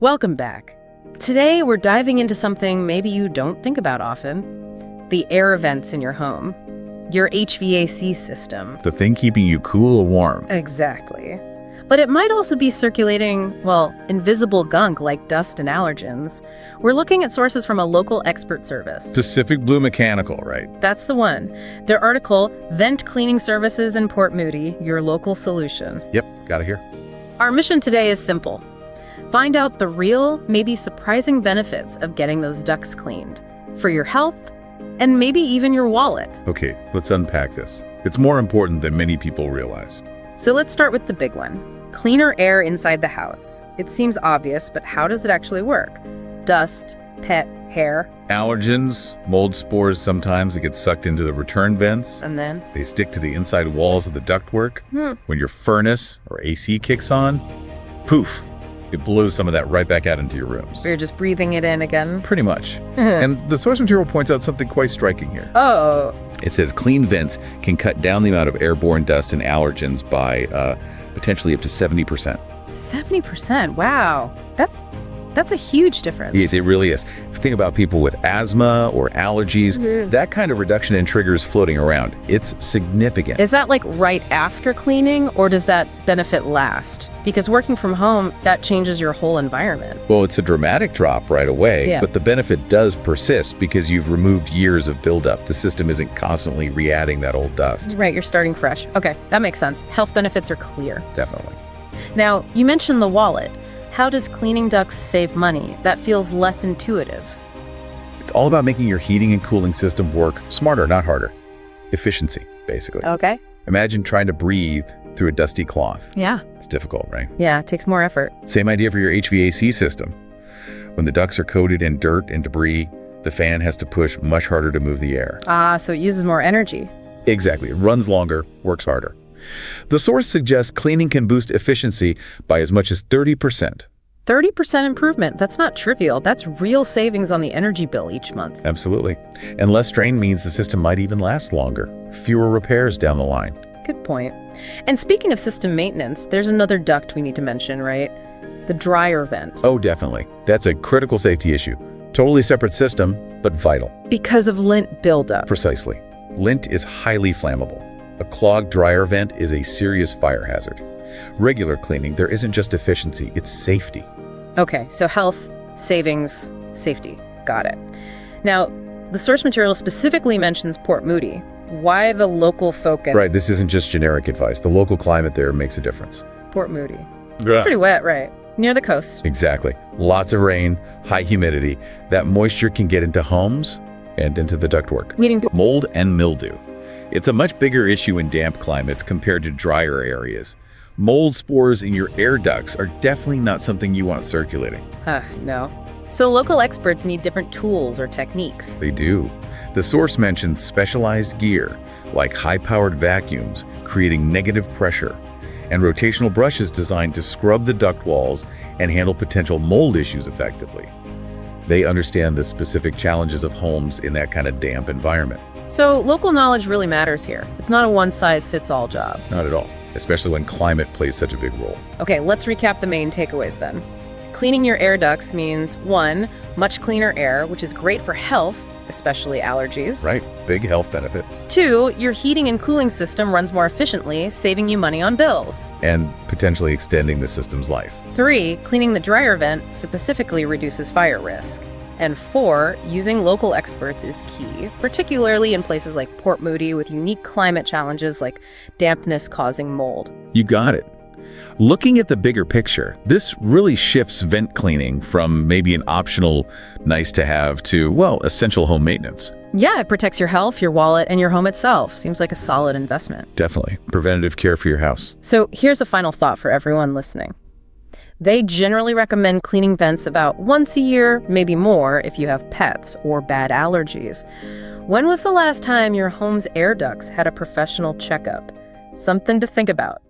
Welcome back. Today, we're diving into something maybe you don't think about often: the air vents in your home, your HVAC system. The thing keeping you cool or warm. Exactly. But it might also be circulating, well, invisible gunk like dust and allergens. We're looking at sources from a local expert service. Pacific Blue Mechanical, right? That's the one. Their article, Vent Cleaning Services in Port Moody, Your Local Solution. Yep, got it here. Our mission today is simple. Find out the real, maybe surprising benefits of getting those ducts cleaned. For your health, and maybe even your wallet. Okay, let's unpack this. It's more important than many people realize. So let's start with the big one. Cleaner air inside the house. It seems obvious, but how does it actually work? Dust, pet, hair. Allergens, mold spores, sometimes it gets sucked into the return vents. And then? They stick to the inside walls of the ductwork. When your furnace or AC kicks on, poof, it blows some of that right back out into your rooms. So you're just breathing it in again? Pretty much. And the source material points out something quite striking here. Oh. It says clean vents can cut down the amount of airborne dust and allergens by potentially up to 70%. 70%? Wow. That's a huge difference. Yes, it really is. If you think about people with asthma or allergies, that kind of reduction in triggers floating around, it's significant. Is that like right after cleaning, or does that benefit last? Because working from home, that changes your whole environment. Well, it's a dramatic drop right away, but the benefit does persist because you've removed years of buildup. The system isn't constantly re-adding that old dust. Right, you're starting fresh. Okay, that makes sense. Health benefits are clear. Definitely. Now, you mentioned the wallet. How does cleaning ducts save money? That feels less intuitive. It's all about making your heating and cooling system work smarter, not harder. Efficiency, basically. Okay. Imagine trying to breathe through a dusty cloth. Yeah. It's difficult, right? Yeah, it takes more effort. Same idea for your HVAC system. When the ducts are coated in dirt and debris, the fan has to push much harder to move the air. So it uses more energy. Exactly. It runs longer, works harder. The source suggests cleaning can boost efficiency by as much as 30%. 30% improvement. That's not trivial. That's real savings on the energy bill each month. Absolutely. And less strain means the system might even last longer. Fewer repairs down the line. Good point. And speaking of system maintenance, there's another duct we need to mention, right? The dryer vent. Oh, definitely. That's a critical safety issue. Totally separate system, but vital. Because of lint buildup. Precisely. Lint is highly flammable. A clogged dryer vent is a serious fire hazard. Regular cleaning, there isn't just efficiency, it's safety. Okay, so health, savings, safety. Got it. Now, the source material specifically mentions Port Moody. Why the local focus? Right, this isn't just generic advice. The local climate there makes a difference. Port Moody. Pretty wet, right? Near the coast. Exactly. Lots of rain, high humidity. That moisture can get into homes and into the ductwork. Leading to mold and mildew. It's a much bigger issue in damp climates compared to drier areas. Mold spores in your air ducts are definitely not something you want circulating. No. So local experts need different tools or techniques. They do. The source mentions specialized gear, like high-powered vacuums, creating negative pressure, and rotational brushes designed to scrub the duct walls and handle potential mold issues effectively. They understand the specific challenges of homes in that kind of damp environment. So local knowledge really matters here. It's not a one-size-fits-all job. Not at all, especially when climate plays such a big role. Okay, let's recap the main takeaways then. Cleaning your air ducts means 1, much cleaner air, which is great for health, especially allergies. Right, big health benefit. 2, your heating and cooling system runs more efficiently, saving you money on bills. And potentially extending the system's life. 3, cleaning the dryer vent specifically reduces fire risk. And 4, using local experts is key, particularly in places like Port Moody with unique climate challenges like dampness causing mold. You got it. Looking at the bigger picture, this really shifts vent cleaning from maybe an optional nice-to-have to, well, essential home maintenance. Yeah, it protects your health, your wallet, and your home itself. Seems like a solid investment. Definitely. Preventative care for your house. So here's a final thought for everyone listening. They generally recommend cleaning vents about once a year, maybe more if you have pets or bad allergies. When was the last time your home's air ducts had a professional checkup? Something to think about.